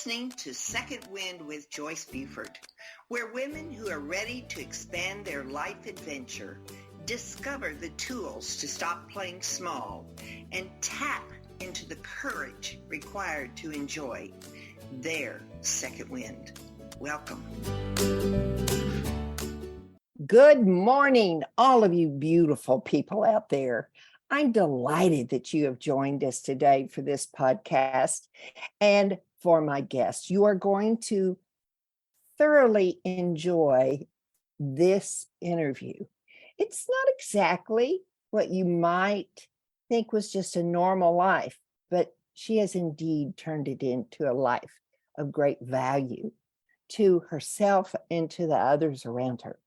listening to Second Wind with Joyce Buford, where women who are ready to expand their life adventure discover the tools to stop playing small and tap into the courage required to enjoy their second wind. Welcome. Good morning, all of you beautiful people out there. I'm delighted that you have joined us today for this podcast and for my guest. You are going to thoroughly enjoy this interview. It's not exactly what you might think was just a normal life, but she has indeed turned it into a life of great value to herself and to the others around her.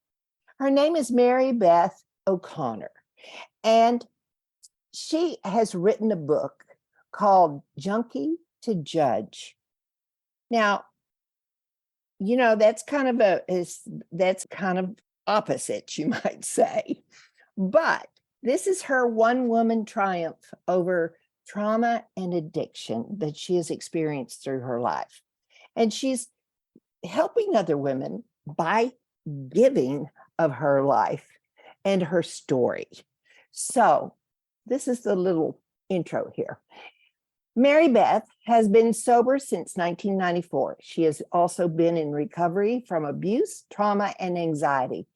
Her name is Mary Beth O'Connor, and she has written a book called Junkie to Judge. Now, you know, that's kind of opposite, you might say. But this is her one-woman triumph over trauma and addiction that she has experienced through her life. And she's helping other women by giving of her life and her story. So this is the little intro here. Mary Beth has been sober since 1994. She has also been in recovery from abuse, trauma, and anxiety.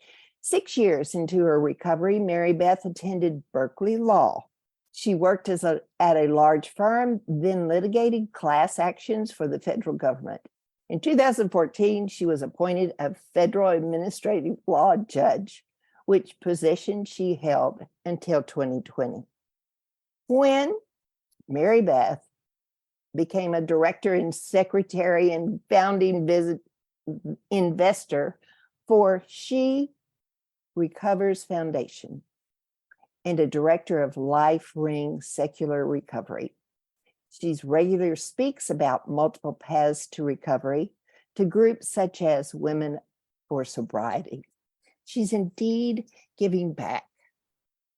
6 years into her recovery, Mary Beth attended Berkeley Law. She worked at a large firm, then litigated class actions for the federal government. In 2014, she was appointed a federal administrative law judge, which position she held until 2020. When Mary Beth became a director and secretary and founding investor for She Recovers Foundation and a director of LifeRing Secular Recovery. She's regularly speaks about multiple paths to recovery to groups such as Women for Sobriety. She's indeed giving back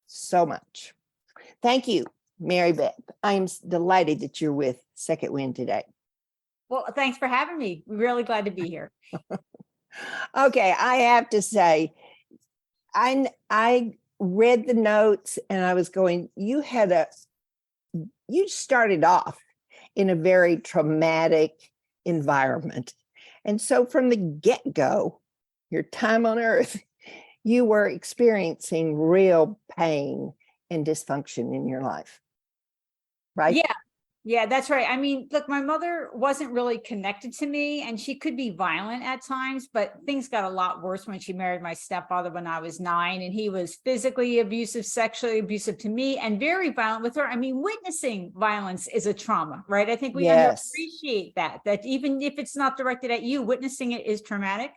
so much. Thank you, Mary Beth. I'm delighted that you're with Second Wind today. Well, thanks for having me. Really glad to be here. Okay, I have to say, I read the notes and I was going, you started off in a very traumatic environment. And so from the get-go, your time on earth, you were experiencing real pain and dysfunction in your life, right? Yeah, that's right. I mean, look, my mother wasn't really connected to me, and she could be violent at times, but things got a lot worse when she married my stepfather when I was 9, and he was physically abusive, sexually abusive to me, and very violent with her. I mean, witnessing violence is a trauma, right? I think we underappreciate that even if it's not directed at you, witnessing it is traumatic.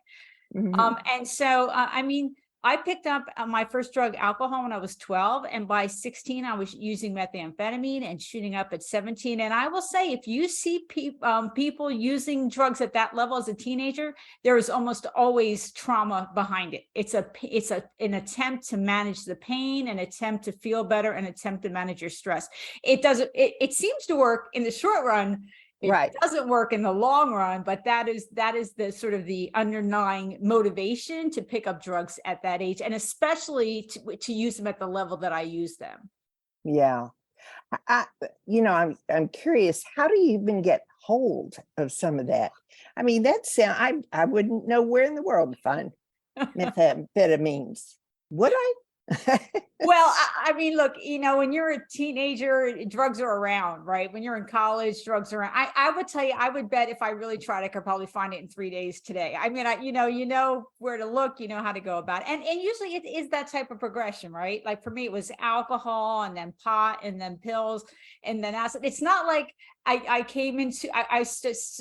Mm-hmm. And so, I mean, I picked up my first drug, alcohol, when I was 12. And by 16, I was using methamphetamine and shooting up at 17. And I will say, if you see people using drugs at that level as a teenager, there is almost always trauma behind it. It's an attempt to manage the pain, an attempt to feel better, an attempt to manage your stress. It seems to work in the short run. It doesn't work in the long run, but that is the sort of the underlying motivation to pick up drugs at that age, and especially to use them at the level that I use them. Yeah. I'm curious, how do you even get hold of some of that? I mean, I wouldn't know where in the world to find methamphetamines. Would I? Well, I mean, look, when you're a teenager, drugs are around, right? When you're in college, drugs are around. I would tell you, I would bet if I really tried, I could probably find it in 3 days today. I mean, you know where to look, you know how to go about it. And usually it is that type of progression, right? Like for me, it was alcohol and then pot and then pills and then acid. It's not like I came into,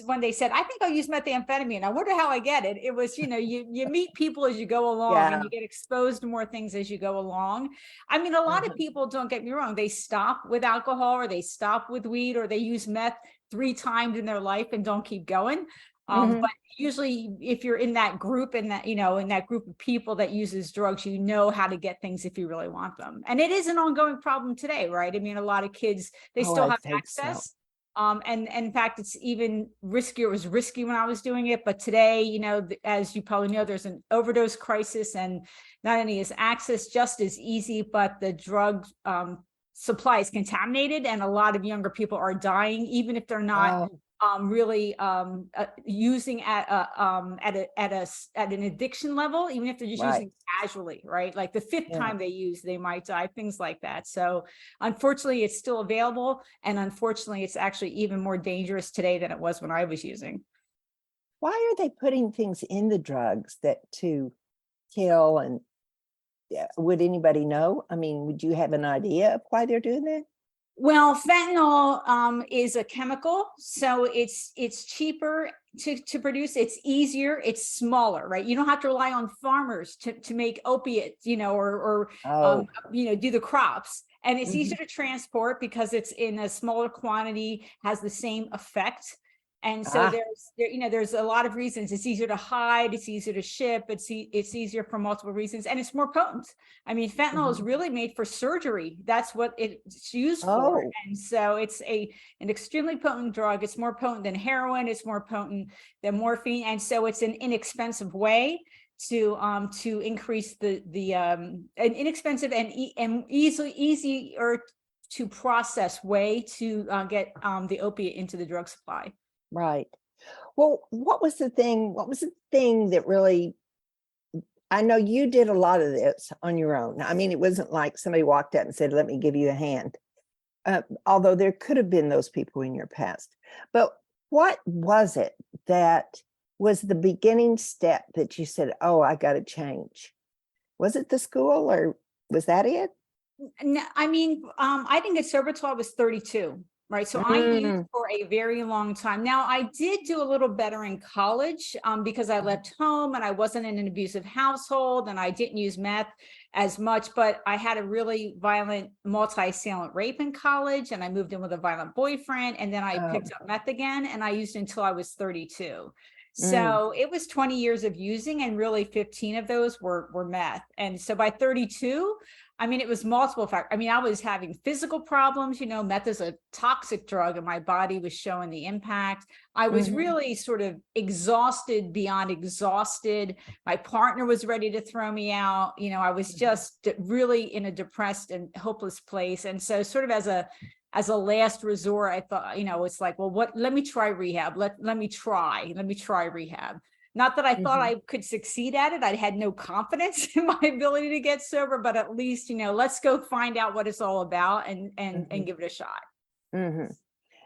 when they said, I think I'll use methamphetamine. I wonder how I get it. It was, you meet people as you go along and you get exposed to more things as you go along. I mean, a lot of people, don't get me wrong, they stop with alcohol or they stop with weed or they use meth 3 times in their life and don't keep going. But usually if you're in that group and that, in that group of people that uses drugs, you know how to get things if you really want them. And it is an ongoing problem today, right? I mean, a lot of kids, they still have access. And in fact, it's even riskier. It was risky when I was doing it, but today, as you probably know, there's an overdose crisis, and not only is access just as easy, but the drug supply is contaminated, and a lot of younger people are dying, even if they're not really using at an addiction level, even if they're just using casually, right? Like the fifth time they use, they might die, things like that. So unfortunately, it's still available, and unfortunately, it's actually even more dangerous today than it was when I was using. Why are they putting things in the drugs that to kill? And would anybody know? I mean, would you have an idea of why they're doing that? Well, fentanyl is a chemical, so it's cheaper to produce. It's easier. It's smaller, right? You don't have to rely on farmers to make opiates, or do the crops. And it's easier to transport because it's in a smaller quantity, has the same effect. And so there's a lot of reasons. It's easier to hide, it's easier to ship, it's easier for multiple reasons, and it's more potent. I mean, fentanyl is really made for surgery. That's what it's used for. And so it's an extremely potent drug. It's more potent than heroin, it's more potent than morphine. And so it's an inexpensive way to increase an inexpensive and easier to process way to get the opiate into the drug supply. Right. Well, what was the thing that really, I know you did a lot of this on your own. I mean, it wasn't like somebody walked up and said, let me give you a hand. Although there could have been those people in your past. But what was it that was the beginning step that you said, oh, I got to change? Was it the school, or was that it? No, I mean, I didn't get sober till I was 32. Right. So I used for a very long time. Now, I did do a little better in college because I left home and I wasn't in an abusive household, and I didn't use meth as much, but I had a really violent multi-assailant rape in college, and I moved in with a violent boyfriend, and then I picked up meth again, and I used until I was 32. So it was 20 years of using, and really 15 of those were meth. And so by 32, I mean, it was multiple factors. I mean, I was having physical problems, meth is a toxic drug, and my body was showing the impact. I was really sort of exhausted beyond exhausted. My partner was ready to throw me out. I was just really in a depressed and hopeless place. And so sort of as a last resort, I thought, it's like, well, let me try rehab. Let me try rehab. Not that I thought I could succeed at it. I had no confidence in my ability to get sober, but at least, let's go find out what it's all about and give it a shot.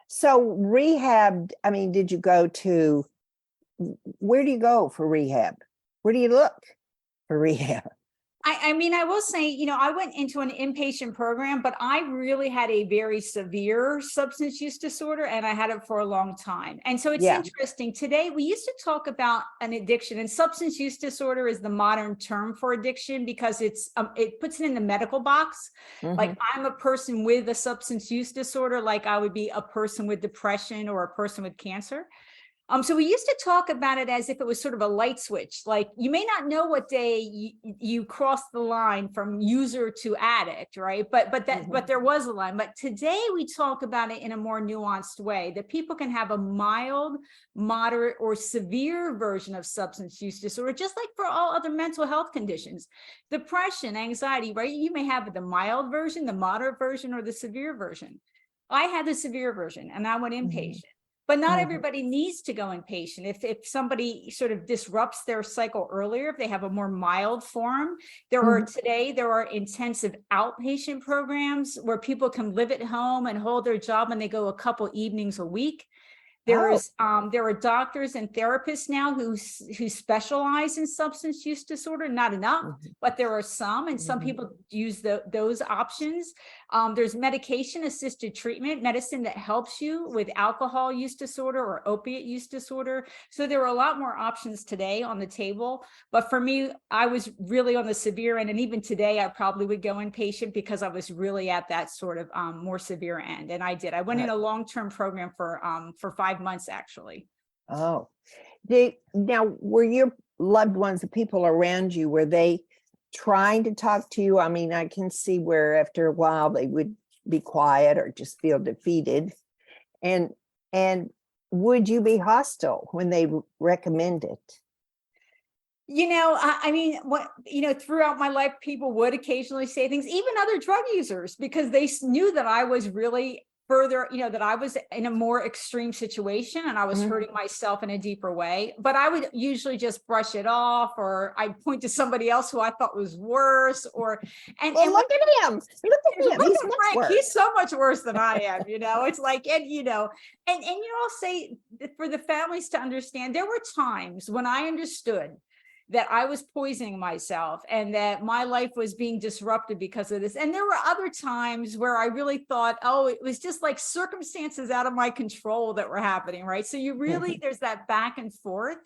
So rehab, I mean, did you go to, where do you go for rehab? Where do you look for rehab? I mean, I will say, I went into an inpatient program, but I really had a very severe substance use disorder, and I had it for a long time. And so it's interesting. Today, we used to talk about an addiction, and substance use disorder is the modern term for addiction because it puts it in the medical box. Like, I'm a person with a substance use disorder, like I would be a person with depression or a person with cancer. So we used to talk about it as if it was sort of a light switch. Like, you may not know what day you crossed the line from user to addict, right? But there was a line. But today we talk about it in a more nuanced way, that people can have a mild, moderate, or severe version of substance use disorder, just like for all other mental health conditions. Depression, anxiety, right? You may have the mild version, the moderate version, or the severe version. I had the severe version, and I went inpatient. But not everybody needs to go inpatient. If somebody sort of disrupts their cycle earlier, if they have a more mild form, there are intensive outpatient programs where people can live at home and hold their job, and they go a couple evenings a week. There are doctors and therapists now who specialize in substance use disorder. Not enough, but there are some, and some people use those options. There's medication-assisted treatment, medicine that helps you with alcohol use disorder or opiate use disorder. So there are a lot more options today on the table. But for me, I was really on the severe end, and even today, I probably would go inpatient because I was really at that sort of more severe end. And I did. I went in a long-term program for 5 months, actually. Oh, now, were your loved ones, the people around you, were they trying to talk to you? I mean, I can see where after a while they would be quiet or just feel defeated. And would you be hostile when they recommend it? I mean, throughout my life, people would occasionally say things, even other drug users, because they knew that I was really further, that I was in a more extreme situation and I was hurting myself in a deeper way. But I would usually just brush it off, or I'd point to somebody else who I thought was worse. Look at him. Look at him. He's much worse. He's so much worse than I am. It's like, and I'll say for the families to understand, there were times when I understood that I was poisoning myself and that my life was being disrupted because of this. And there were other times where I really thought, oh, it was just like circumstances out of my control that were happening, right? So you really, there's that back and forth.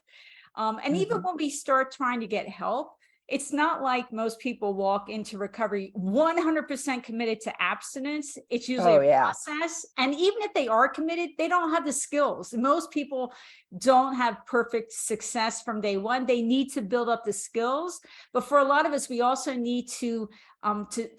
And even when we start trying to get help, it's not like most people walk into recovery 100% committed to abstinence. It's usually a process. And even if they are committed, they don't have the skills. Most people don't have perfect success from day one. They need to build up the skills. But for a lot of us, we also need to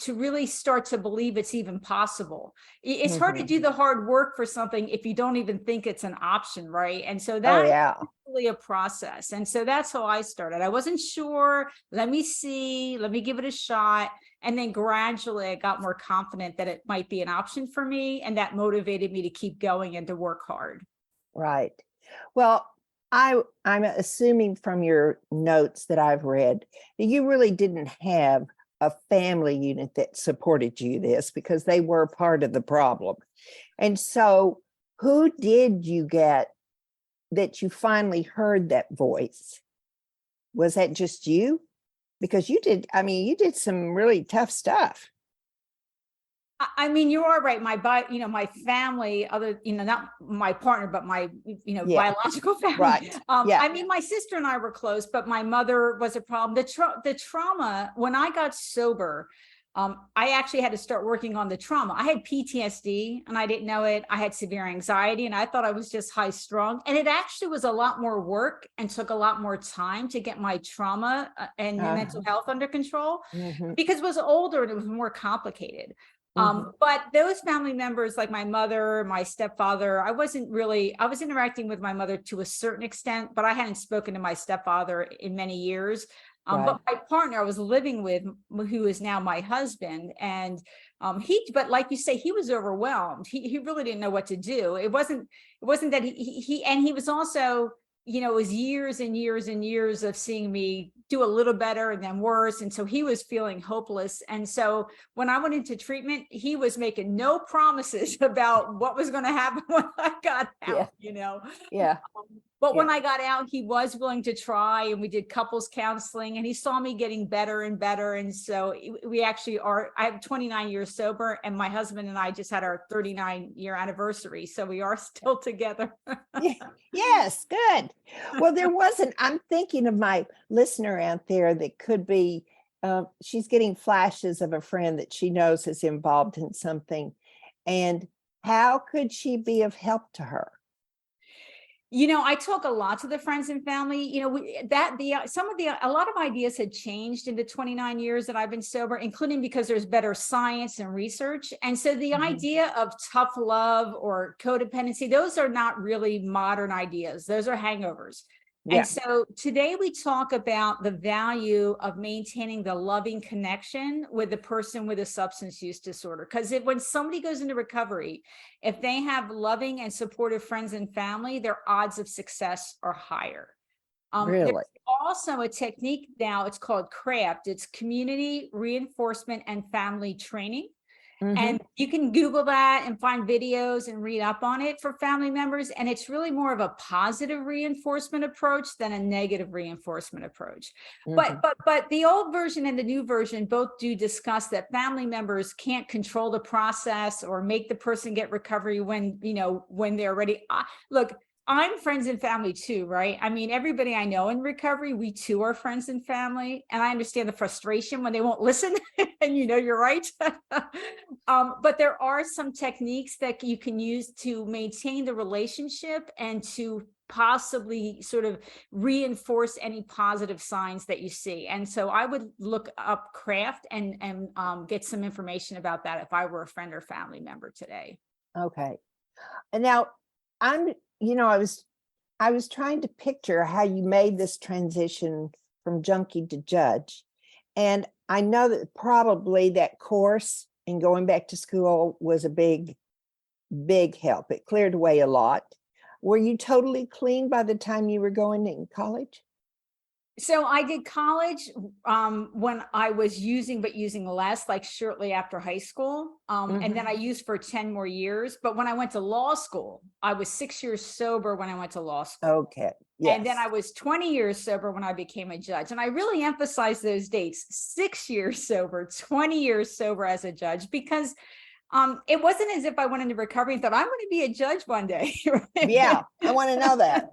really start to believe it's even possible. It's hard to do the hard work for something if you don't even think it's an option, right? And so that's really a process. And so that's how I started. I wasn't sure. Let me see. Let me give it a shot. And then gradually I got more confident that it might be an option for me. And that motivated me to keep going and to work hard. Right. Well, I'm assuming from your notes that I've read that you really didn't have a family unit that supported you this, because they were part of the problem. And so who did you get that you finally heard that voice? Was that just you? Because you did some really tough stuff. I mean, you are right. My family, not my partner, but my, biological family. Right. I mean, my sister and I were close, but my mother was a problem. The trauma, when I got sober, I actually had to start working on the trauma. I had PTSD and I didn't know it. I had severe anxiety and I thought I was just high strung. And it actually was a lot more work and took a lot more time to get my trauma and mental health under control, because it was older and it was more complicated. But those family members, like my mother, my stepfather, I was interacting with my mother to a certain extent, but I hadn't spoken to my stepfather in many years. But my partner I was living with, who is now my husband, and but like you say, he was overwhelmed. He really didn't know what to do. It wasn't that he was also, it was years and years and years of seeing me do a little better and then worse. And so he was feeling hopeless. And so when I went into treatment, he was making no promises about what was going to happen when I got out, But when I got out, he was willing to try, and we did couples counseling, and he saw me getting better and better. And so we actually I have 29 years sober, and my husband and I just had our 39-year anniversary. So we are still together. Yes, good. Well, I'm thinking of my listener out there that could be, she's getting flashes of a friend that she knows is involved in something. And how could she be of help to her? I talk a lot to the friends and family, a lot of ideas had changed in the 29 years that I've been sober, including because there's better science and research. And so the idea of tough love or codependency, those are not really modern ideas. Those are hangovers. And so today we talk about the value of maintaining the loving connection with the person with a substance use disorder. Because when somebody goes into recovery, if they have loving and supportive friends and family, their odds of success are higher. Really? There's also a technique now, it's called CRAFT. It's community reinforcement and family training. And you can Google that and find videos and read up on it for family members. And it's really more of a positive reinforcement approach than a negative reinforcement approach. But the old version and the new version both do discuss that family members can't control the process or make the person get recovery when they're ready. Look, I'm friends and family too, right? I mean, everybody I know in recovery, we too are friends and family. And I understand the frustration when they won't listen and you're right. But there are some techniques that you can use to maintain the relationship and to possibly sort of reinforce any positive signs that you see. And so I would look up CRAFT and get some information about that if I were a friend or family member today. Okay. And now I was trying to picture how you made this transition from junkie to judge. And I know that probably that course and going back to school was a big, big help. It cleared away a lot. Were you totally clean by the time you were going in college? So I did college when I was using less, like shortly after high school. And then I used for 10 more years. But when I went to law school, I was 6 years sober when I went to law school. Okay. Yes. And then I was 20 years sober when I became a judge. And I really emphasize those dates: 6 years sober, 20 years sober as a judge, because it wasn't as if I went into recovery and thought, I'm going to be a judge one day. Yeah, I want to know that.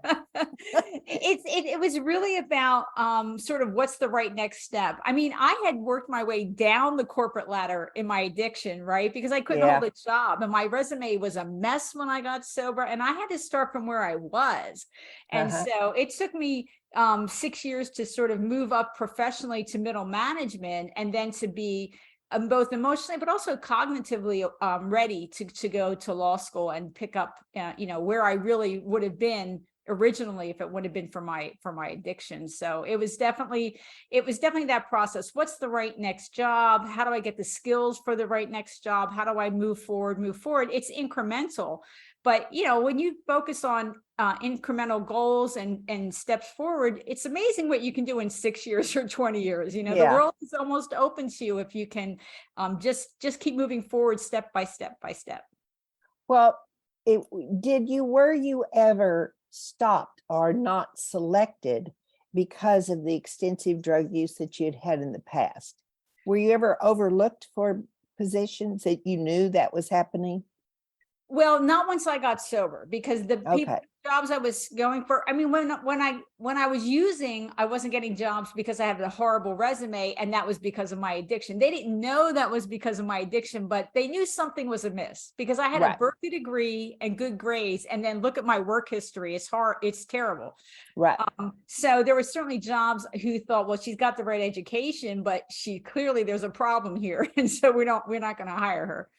It was really about sort of what's the right next step. I mean, I had worked my way down the corporate ladder in my addiction, right? Because I couldn't hold a job, and my resume was a mess when I got sober, and I had to start from where I was. And so it took me 6 years to sort of move up professionally to middle management, and then to be both emotionally but also cognitively ready to go to law school and pick up where I really would have been originally if it would have been for my addiction. So it was definitely that process. What's the right next job? How do I get the skills for the right next job? How do I move forward? It's incremental. But, when you focus on incremental goals and steps forward, it's amazing what you can do in 6 years or 20 years. The world is almost open to you if you can just keep moving forward step by step by step. Well, were you ever stopped or not selected because of the extensive drug use that you'd had in the past? Were you ever overlooked for positions that you knew that was happening? Well, not once I got sober, because the jobs I was going for, I mean, when I was using, I wasn't getting jobs because I had a horrible resume, and that was because of my addiction. They didn't know that was because of my addiction, but they knew something was amiss because I had a Berkeley degree and good grades, and then look at my work history. It's hard. It's terrible. Right. So there were certainly jobs who thought, well, she's got the right education, but there's a problem here, and so we're not going to hire her.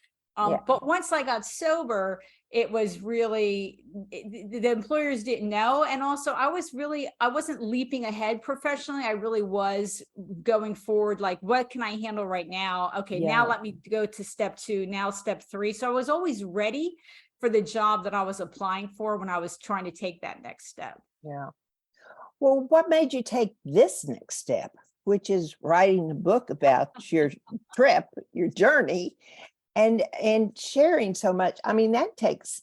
But once I got sober, it was really, the employers didn't know. And also I wasn't leaping ahead professionally. I really was going forward. Like, what can I handle right now? Okay, now let me go to step 2, now step 3. So I was always ready for the job that I was applying for when I was trying to take that next step. Yeah. Well, what made you take this next step, which is writing a book about your trip, your journey, and sharing so much? I mean, that takes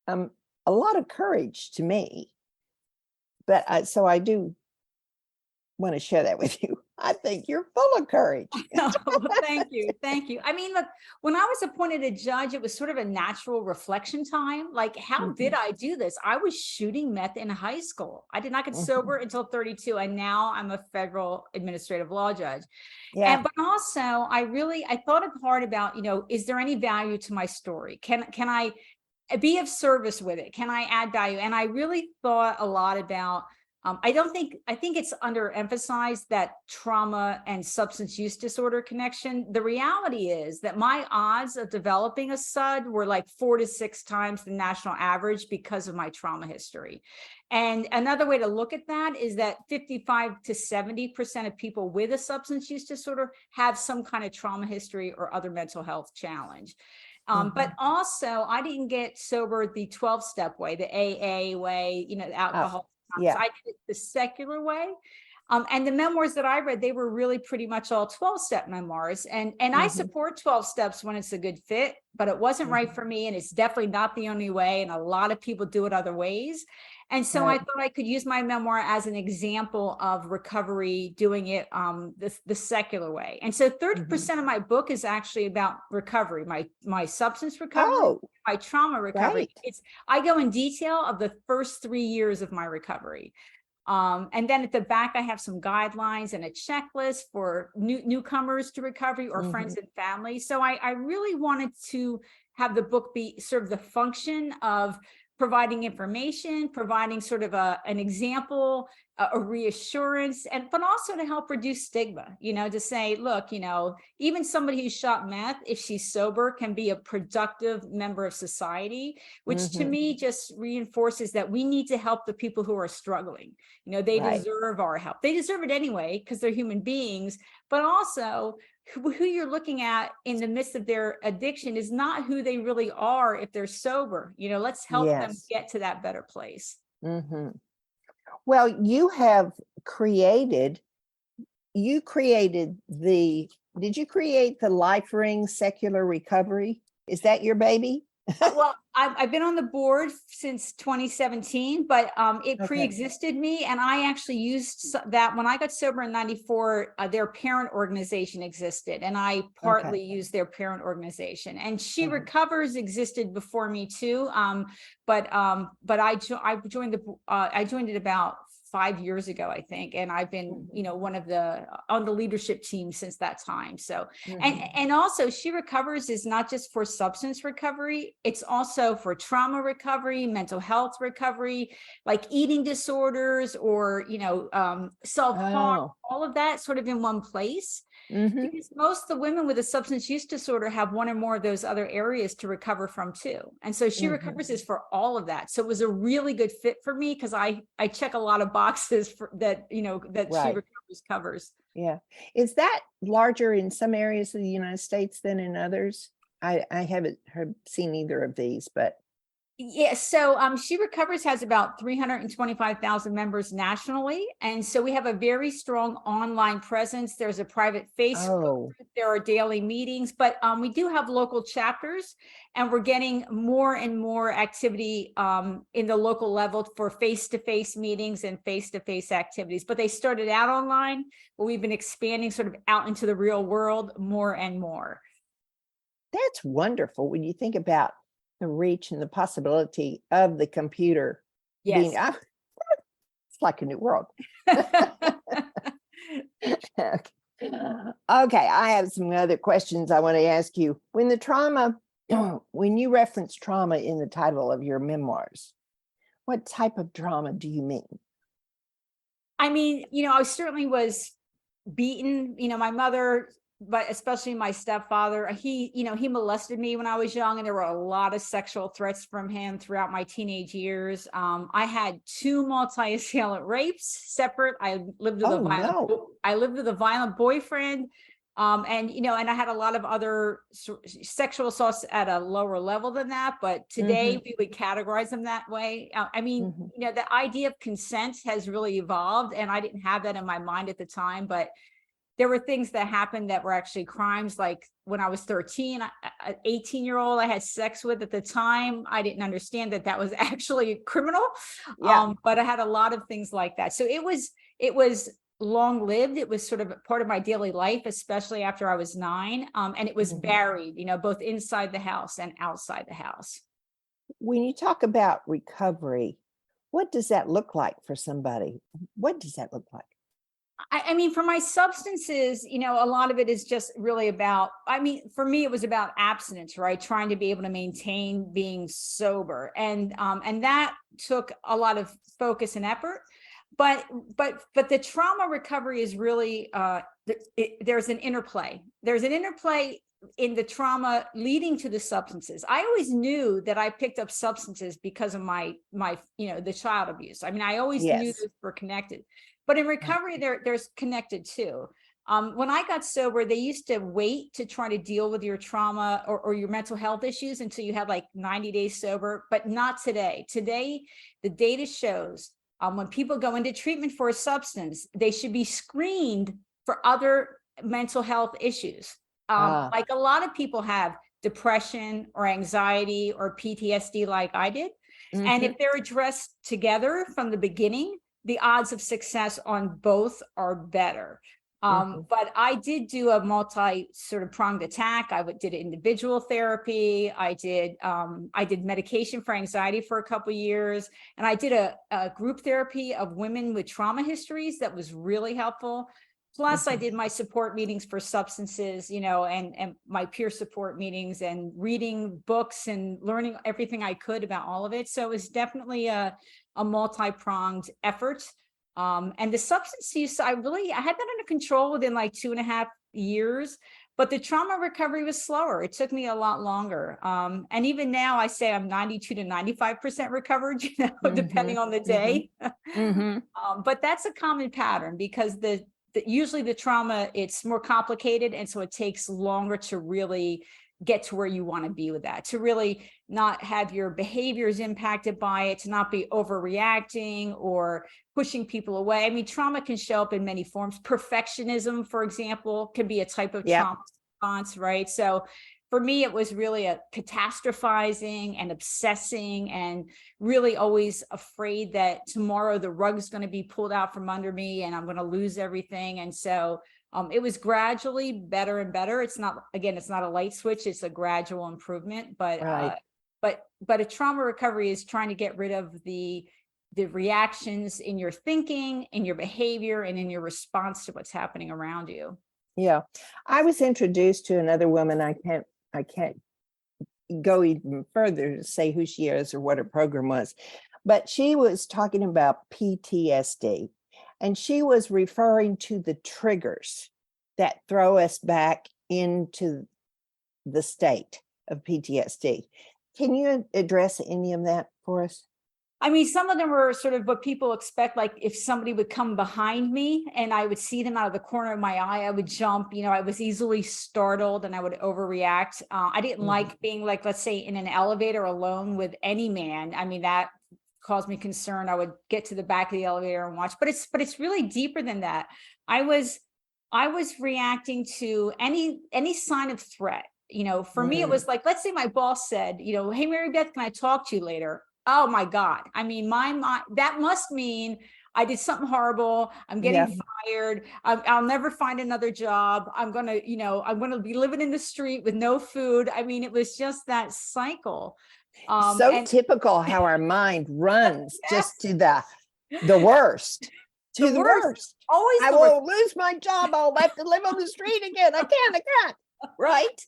a lot of courage to me. But so I do want to share that with you. I think you're full of courage. Oh, thank you. Thank you. I mean, look, when I was appointed a judge, it was sort of a natural reflection time. Like, how did I do this? I was shooting meth in high school. I did not get sober until 32. And now I'm a federal administrative law judge. Yeah. But also I thought hard about, is there any value to my story? Can I be of service with it? Can I add value? And I really thought a lot about, I think it's underemphasized, that trauma and substance use disorder connection. The reality is that my odds of developing a SUD were like 4 to 6 times the national average because of my trauma history. And another way to look at that is that 55 to 70% of people with a substance use disorder have some kind of trauma history or other mental health challenge. But also, I didn't get sober the 12-step way, the AA way, the alcohol. So I did it the secular way. And the memoirs that I read, they were really pretty much all 12-step memoirs. And I support 12 steps when it's a good fit, but it wasn't right for me. And it's definitely not the only way. And a lot of people do it other ways. And so I thought I could use my memoir as an example of recovery, doing it the secular way. And so 30% of my book is actually about recovery, my substance recovery, my trauma recovery. I go in detail of the first 3 years of my recovery. And then at the back, I have some guidelines and a checklist for newcomers to recovery or friends and family. So I really wanted to have the book serve the function of providing information, providing sort of an example, a reassurance, but also to help reduce stigma, to say, look, even somebody who's shot meth, if she's sober, can be a productive member of society, which to me just reinforces that we need to help the people who are struggling. They Right. deserve our help. They deserve it anyway, because they're human beings, but also who you're looking at in the midst of their addiction is not who they really are if they're sober. Let's help them Yes. get to that better place. Well, you created did you create the LifeRing Secular Recovery? Is that your baby? Well, I've been on the board since 2017, but it pre-existed me. And I actually used that when I got sober in 94, their parent organization existed. And I partly used their parent organization. And She Recovers existed before me too. But I joined it about 5 years ago, I think. And I've been, one of on the leadership team since that time. So, and also She Recovers is not just for substance recovery. It's also for trauma recovery, mental health recovery, like eating disorders or, self-harm, all of that sort of in one place. Because most of the women with a substance use disorder have one or more of those other areas to recover from too. And so She Recovers is for all of that. So it was a really good fit for me because I check a lot of boxes that She Recovers covers. Yeah. Is that larger in some areas of the United States than in others? I haven't seen either of these, but. Yeah, so She Recovers has about 325,000 members nationally. And so we have a very strong online presence. There's a private Facebook group. There are daily meetings, but we do have local chapters, and we're getting more and more activity in the local level for face-to-face meetings and face-to-face activities. But they started out online, but we've been expanding sort of out into the real world more and more. That's wonderful when you think about the reach and the possibility of the computer being, it's like a new world. Okay, I have some other questions I want to ask you. When you reference trauma in the title of your memoirs, what type of trauma do you mean? I mean, I certainly was beaten, my mother, but especially my stepfather, he molested me when I was young, and there were a lot of sexual threats from him throughout my teenage years. I had 2 multi-assailant rapes separate. I lived with a violent boyfriend. And I had a lot of other sexual assaults at a lower level than that, but today we would categorize them that way. The idea of consent has really evolved, and I didn't have that in my mind at the time, but there were things that happened that were actually crimes. Like when I was 13, an 18-year-old I had sex with at the time, I didn't understand that was actually criminal. But I had a lot of things like that. So it was long-lived. It was sort of part of my daily life, especially after I was 9. And it was varied, both inside the house and outside the house. When you talk about recovery, what does that look like for somebody? What does that look like? I mean, for my substances, a lot of it is just really about, for me, it was about abstinence, right? Trying to be able to maintain being sober. And that took a lot of focus and effort. But the trauma recovery is really, there's an interplay. There's an interplay in the trauma leading to the substances. I always knew that I picked up substances because of my the child abuse. I always knew those were connected. But in recovery, there's connected too. When I got sober, they used to wait to try to deal with your trauma or your mental health issues until you had like 90 days sober, but not today. Today, the data shows when people go into treatment for a substance, they should be screened for other mental health issues. Like a lot of people have depression or anxiety or PTSD like I did. And if they're addressed together from the beginning, the odds of success on both are better. But I did do a multi sort of pronged attack. I did individual therapy. I did medication for anxiety for a couple of years. And I did a group therapy of women with trauma histories that was really helpful. Plus, I did my support meetings for substances, and my peer support meetings and reading books and learning everything I could about all of it. So it was definitely a multi-pronged effort. And the substance use, I had that under control within like 2.5 years, but the trauma recovery was slower. It took me a lot longer. And even now I say I'm 92 to 95% recovered, depending on the day. But that's a common pattern because usually the trauma, it's more complicated. And so it takes longer to really get to where you want to be with that, to really not have your behaviors impacted by it, to not be overreacting or pushing people away. I mean, trauma can show up in many forms. Perfectionism, for example, can be a type of trauma response, right? So for me, it was really a catastrophizing and obsessing and really always afraid that tomorrow the rug's going to be pulled out from under me and I'm going to lose everything. And so it was gradually better and better. It's not a light switch. It's a gradual improvement, but a trauma recovery is trying to get rid of the reactions in your thinking, in your behavior, and in your response to what's happening around you. Yeah. I was introduced to another woman. I can't go even further to say who she is or what her program was, but she was talking about PTSD. And she was referring to the triggers that throw us back into the state of PTSD. Can you address any of that for us? I mean, some of them were sort of what people expect, like if somebody would come behind me and I would see them out of the corner of my eye, I would jump, I was easily startled and I would overreact. I didn't like being like, let's say in an elevator alone with any man. I mean, that caused me concern. I would get to the back of the elevator and watch, but it's really deeper than that. I was reacting to any sign of threat. For me, it was like, let's say my boss said, hey, Mary Beth, can I talk to you later? Oh my God. I mean, my mind, that must mean I did something horrible. I'm getting fired. I'll never find another job. I'm going to be living in the street with no food. I mean, it was just that cycle. Typical how our mind runs just to the worst. To the worst. Always I will lose my job. I'll have to live on the street again. I can't. Right?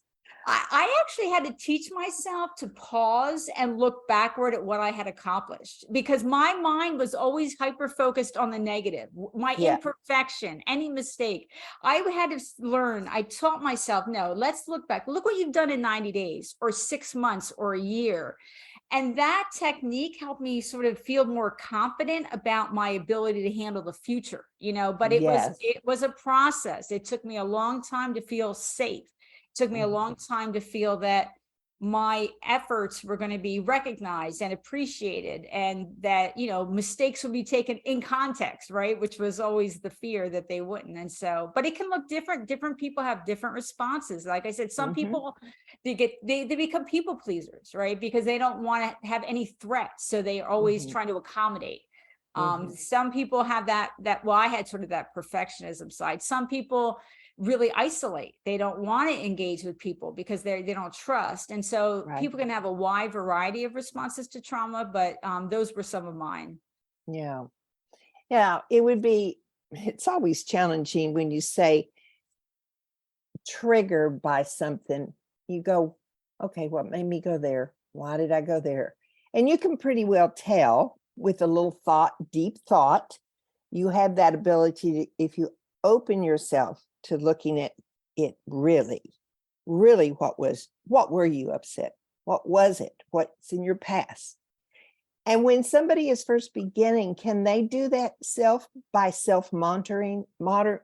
I actually had to teach myself to pause and look backward at what I had accomplished because my mind was always hyper-focused on the negative, my imperfection, any mistake. I had to learn, I taught myself, no, let's look back. Look what you've done in 90 days or 6 months or a year. And that technique helped me sort of feel more confident about my ability to handle the future, but it was a process. It took me a long time to feel safe. It took me a long time to feel that my efforts were going to be recognized and appreciated and that, mistakes would be taken in context, right? Which was always the fear that they wouldn't. And so, but it can look different. Different people have different responses. Like I said, some people, they become people pleasers, right? Because they don't want to have any threats. So they are always trying to accommodate. Some people have that, well, I had sort of that perfectionism side. Some people really isolate. They don't want to engage with people because they don't trust. And so people can have a wide variety of responses to trauma, but those were some of mine. Yeah. It's always challenging when you say triggered by something. You go, okay, what made me go there? Why did I go there? And you can pretty well tell with a little deep thought, you have that ability to, if you open yourself to looking at it really, what were you upset? What was it? What's in your past? And when somebody is first beginning, can they do that by self-monitoring that?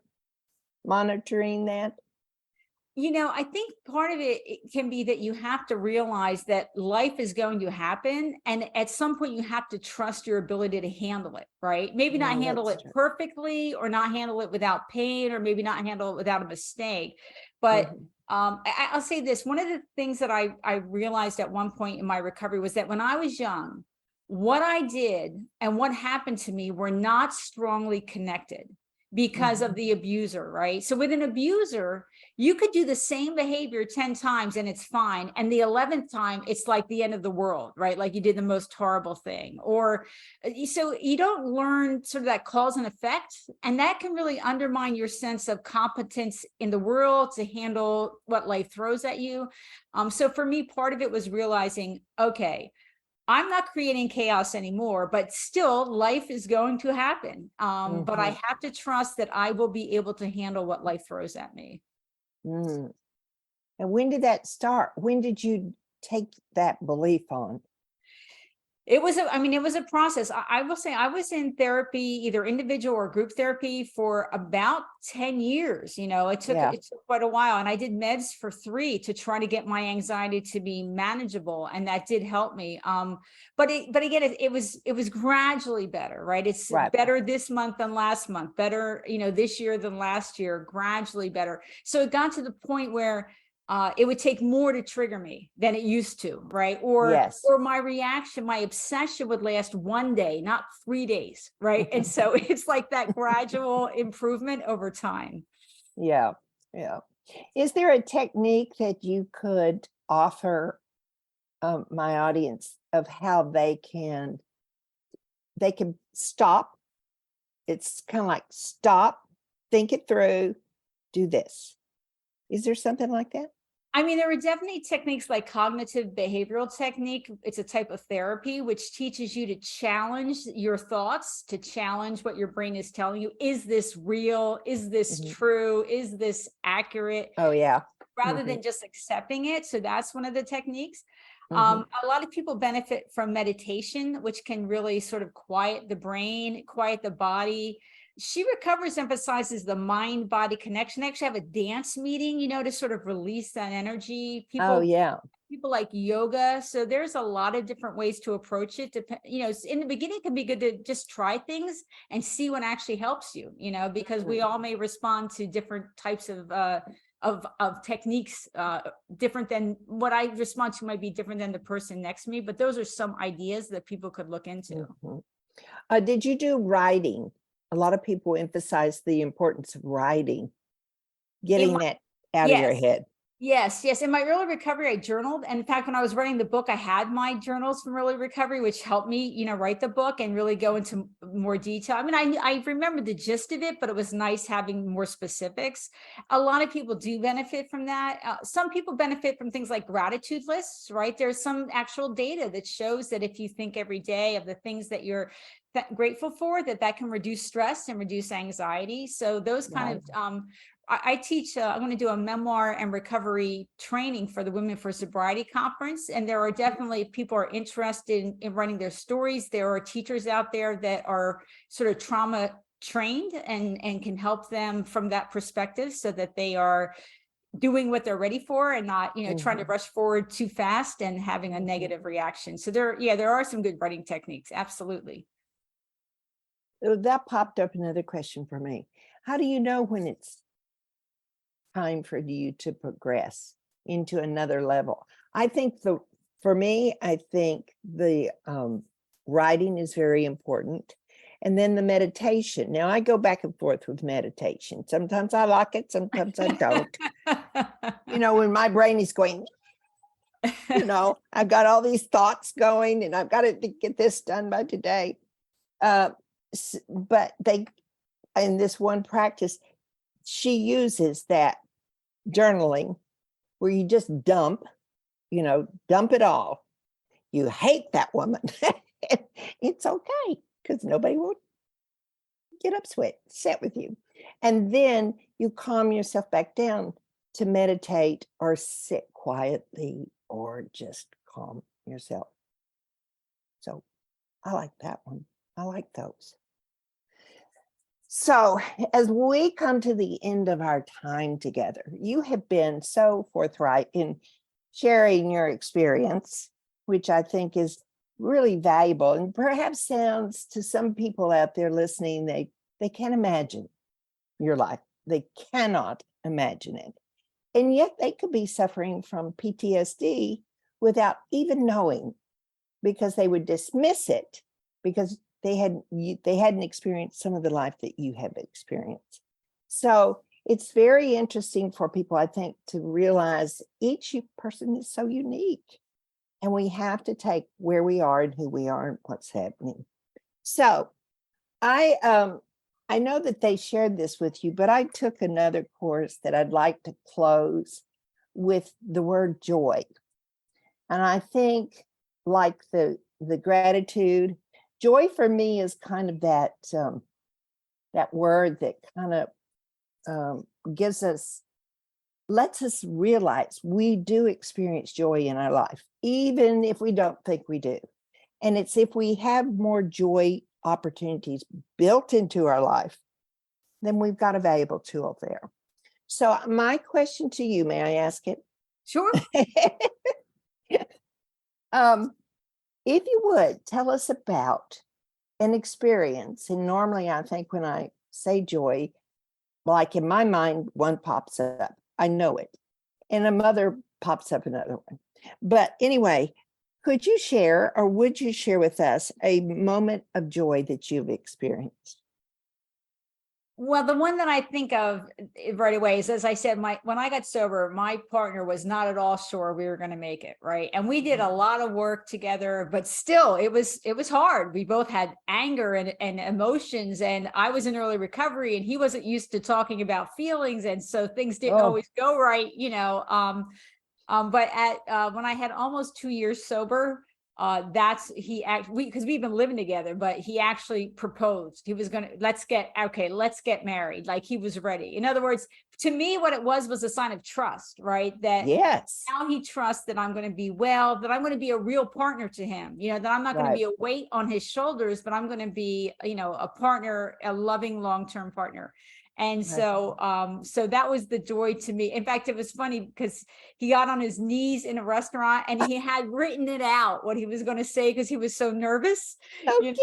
I think part of it can be that you have to realize that life is going to happen. And at some point you have to trust your ability to handle it, right? Maybe not handle it perfectly or not handle it without pain or maybe not handle it without a mistake. But I'll say this, one of the things that I realized at one point in my recovery was that when I was young, what I did and what happened to me were not strongly connected. because of the abuser, right? So with an abuser, you could do the same behavior 10 times and it's fine. And the 11th time, it's like the end of the world, right? Like you did the most horrible thing. Or so you don't learn sort of that cause and effect. And that can really undermine your sense of competence in the world to handle what life throws at you. So for me, part of it was realizing, okay, I'm not creating chaos anymore, but still life is going to happen. But I have to trust that I will be able to handle what life throws at me. And when did that start? When did you take that belief on? It was a process. I will say I was in therapy, either individual or group therapy, for about 10 years. It took quite a while. And I did meds for 3 to try to get my anxiety to be manageable. And that did help me. But again, it was gradually better, right? It's better this month than last month, better, this year than last year, gradually better. So it got to the point where it would take more to trigger me than it used to, right? Or my reaction, my obsession would last 1 day, not 3 days, right? And so it's like that gradual improvement over time. Yeah. Is there a technique that you could offer my audience of how they can stop? It's kind of like stop, think it through, do this. Is there something like that? There are definitely techniques like cognitive behavioral technique. It's a type of therapy which teaches you to challenge your thoughts, to challenge what your brain is telling you. Is this real? Is this true? Is this accurate? Oh, yeah. Rather than just accepting it. So that's one of the techniques. A lot of people benefit from meditation, which can really sort of quiet the brain, quiet the body. She Recovers emphasizes the mind-body connection. They actually have a dance meeting, to sort of release that energy. People like yoga. So there's a lot of different ways to approach it. In the beginning, it can be good to just try things and see what actually helps you, because we all may respond to different types of techniques, different than what I respond to might be different than the person next to me. But those are some ideas that people could look into. Did you do writing? A lot of people emphasize the importance of writing, getting that out of your head. Yes. In my early recovery, I journaled. And in fact, when I was writing the book, I had my journals from early recovery, which helped me, write the book and really go into more detail. I remember the gist of it, but it was nice having more specifics. A lot of people do benefit from that. Some people benefit from things like gratitude lists, right? There's some actual data that shows that if you think every day of the things that you're grateful for, that can reduce stress and reduce anxiety. So those kind of, I teach, I'm going to do a memoir and recovery training for the Women for Sobriety conference. And there are definitely, if people are interested in writing their stories, there are teachers out there that are sort of trauma trained and can help them from that perspective so that they are doing what they're ready for and not, trying to rush forward too fast and having a negative reaction. So there are some good writing techniques. Absolutely. That popped up another question for me. How do you know when it's time for you to progress into another level? I think for me, I think the writing is very important. And then the meditation. Now I go back and forth with meditation. Sometimes I like it, sometimes I don't. When my brain is going, I've got all these thoughts going and I've got to get this done by today. But in this one practice, she uses that journaling where you just dump it all. You hate that woman. It's okay because nobody will get upset with you. And then you calm yourself back down to meditate or sit quietly or just calm yourself. So I like that one. I like those. So as we come to the end of our time together, you have been so forthright in sharing your experience, which I think is really valuable and perhaps sounds to some people out there listening, they can't imagine your life. They cannot imagine it. And yet they could be suffering from PTSD without even knowing, because they would dismiss it because they hadn't experienced some of the life that you have experienced. So it's very interesting for people, I think, to realize each person is so unique, and we have to take where we are and who we are and what's happening. So I know that they shared this with you, but I took another course that I'd like to close with the word joy. And I think, like the gratitude, joy for me is kind of that word that kind of lets us realize we do experience joy in our life, even if we don't think we do. And it's if we have more joy opportunities built into our life, then we've got a valuable tool there. So my question to you, may I ask it? Sure. If you would tell us about an experience, and normally I think when I say joy, like in my mind, one pops up. I know it. And a mother pops up another one. But anyway, could you share, or would you share with us, a moment of joy that you've experienced? Well, the one that I think of right away is, as I said, when I got sober, my partner was not at all sure we were going to make it, right? And we did a lot of work together, but still, it was hard. We both had anger and emotions, and I was in early recovery, and he wasn't used to talking about feelings, and so things didn't always go right, But when I had almost 2 years sober, because we've been living together, but he actually proposed. He was let's get married. Like, he was ready. In other words, to me, what it was a sign of trust, right? That yes, now he trusts that I'm going to be well, that I'm going to be a real partner to him, that I'm not going to be a weight on his shoulders, but I'm going to be, a partner, a loving long-term partner. And so that was the joy to me. In fact, it was funny because he got on his knees in a restaurant and he had written it out, what he was going to say, because he was so nervous. So cute.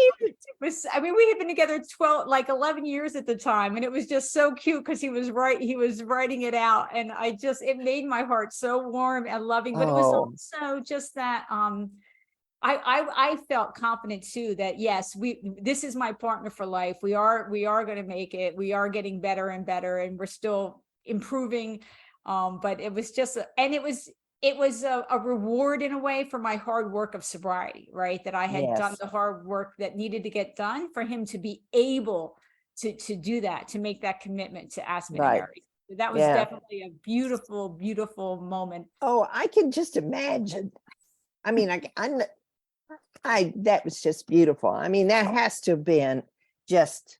We had been together 11 years at the time. And it was just so cute because he was writing it out. And it made my heart so warm and loving. But it was also just that, I felt confident too that yes, this is my partner for life. We are going to make it. We are getting better and better, and we're still improving. But it was just, it was a reward in a way for my hard work of sobriety, right? That I had done the hard work that needed to get done for him to be able to do that, to make that commitment to ask me to marry. That was definitely a beautiful, beautiful moment. Oh, I can just imagine. I mean, that was just beautiful. I mean, that has to have been just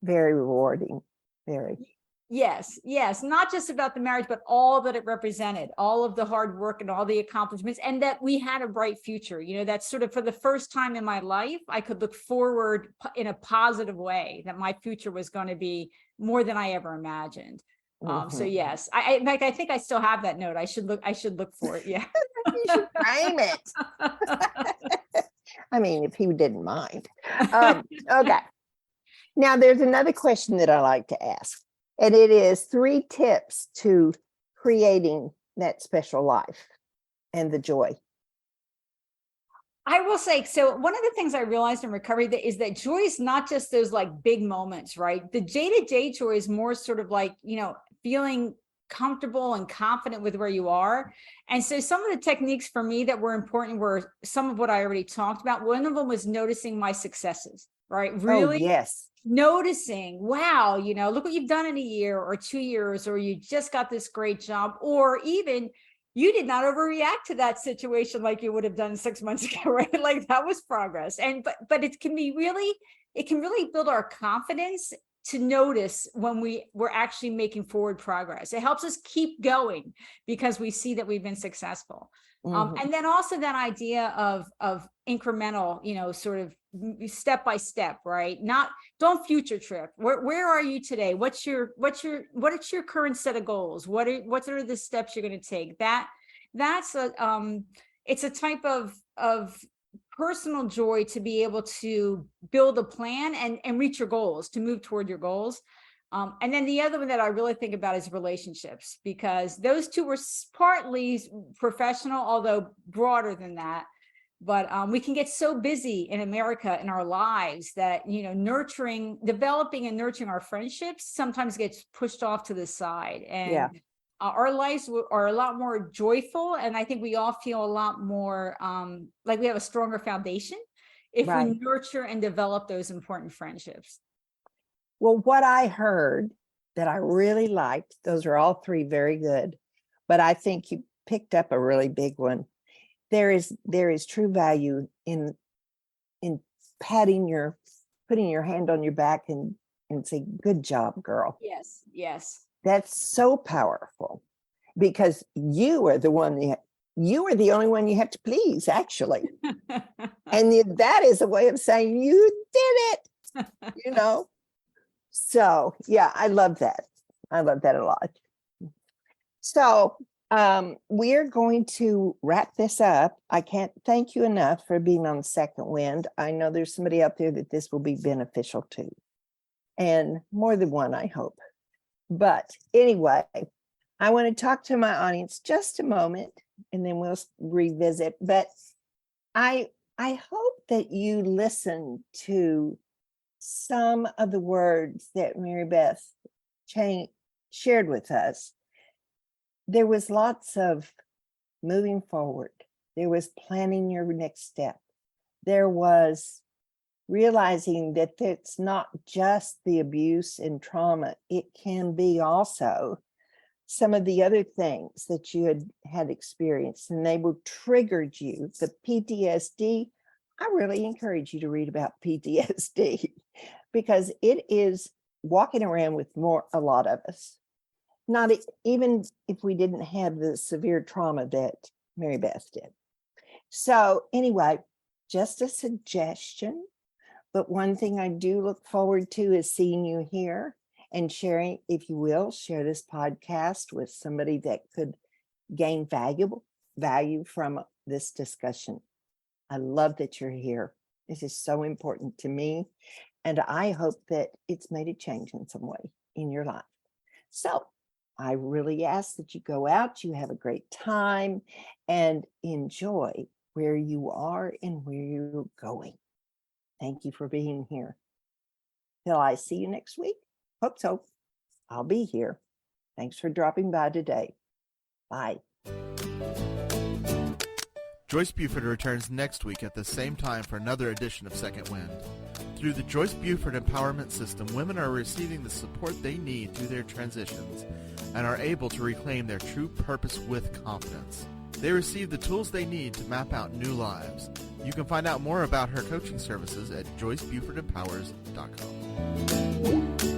very rewarding. Very. Yes. Not just about the marriage, but all that it represented, all of the hard work and all the accomplishments, and that we had a bright future. That's sort of, for the first time in my life, I could look forward in a positive way, that my future was going to be more than I ever imagined. So yes, in fact, I think I still have that note. I should look for it. Yeah. You should frame it. I mean, if he didn't mind. Okay. Now, there's another question that I like to ask, and it is 3 tips to creating that special life and the joy. I will say, so one of the things I realized in recovery is that joy is not just those like big moments, right? The day-to-day joy is more sort of like, feeling comfortable and confident with where you are. And so some of the techniques for me that were important were some of what I already talked about. One of them was noticing my successes, right? Really noticing, wow, look what you've done in a year or 2 years, or you just got this great job, or even you did not overreact to that situation like you would have done 6 months ago, right? Like, that was progress. But it can really build our confidence to notice when we're actually making forward progress. It helps us keep going because we see that we've been successful. And then also that idea of incremental, sort of step by step, right? Don't future trip. Where are you today? What's your current set of goals? What are the steps you're going to take? It's a type of personal joy to be able to build a plan and reach your goals, to move toward your goals. And then the other one that I really think about is relationships, because those two were partly professional, although broader than that. But we can get so busy in America in our lives that, developing and nurturing our friendships sometimes gets pushed off to the side. And our lives are a lot more joyful. And I think we all feel a lot more like we have a stronger foundation if we nurture and develop those important friendships. Well, what I heard that I really liked, those are all three very good, but I think you picked up a really big one. There is true value in putting your hand on your back and say, good job, girl. Yes. That's so powerful, because you are the only one you have to please, actually. And that is a way of saying you did it, So yeah, I love that. I love that a lot. So we're going to wrap this up. I can't thank you enough for being on Second Wind. I know there's somebody out there that this will be beneficial to, and more than one, I hope. But anyway, I want to talk to my audience just a moment, and then we'll revisit. But I hope that you listen to some of the words that Mary Beth shared with us. There was lots of moving forward. There was planning your next step. There was realizing that it's not just the abuse and trauma. It can be also some of the other things that you had experienced, and they will triggered you. The PTSD, I really encourage you to read about PTSD, because it is walking around with a lot of us. Not even if we didn't have the severe trauma that Mary Beth did. So anyway, just a suggestion, but one thing I do look forward to is seeing you here and sharing, if you will, share this podcast with somebody that could gain value from this discussion. I love that you're here. This is so important to me, and I hope that it's made a change in some way in your life. So I really ask that you go out, you have a great time, and enjoy where you are and where you're going. Thank you for being here. Till I see you next week. Hope so. I'll be here. Thanks for dropping by today. Bye. Joyce Buford returns next week at the same time for another edition of Second Wind. Through the Joyce Buford Empowerment System, women are receiving the support they need through their transitions and are able to reclaim their true purpose with confidence. They receive the tools they need to map out new lives. You can find out more about her coaching services at joycebufordempowers.com.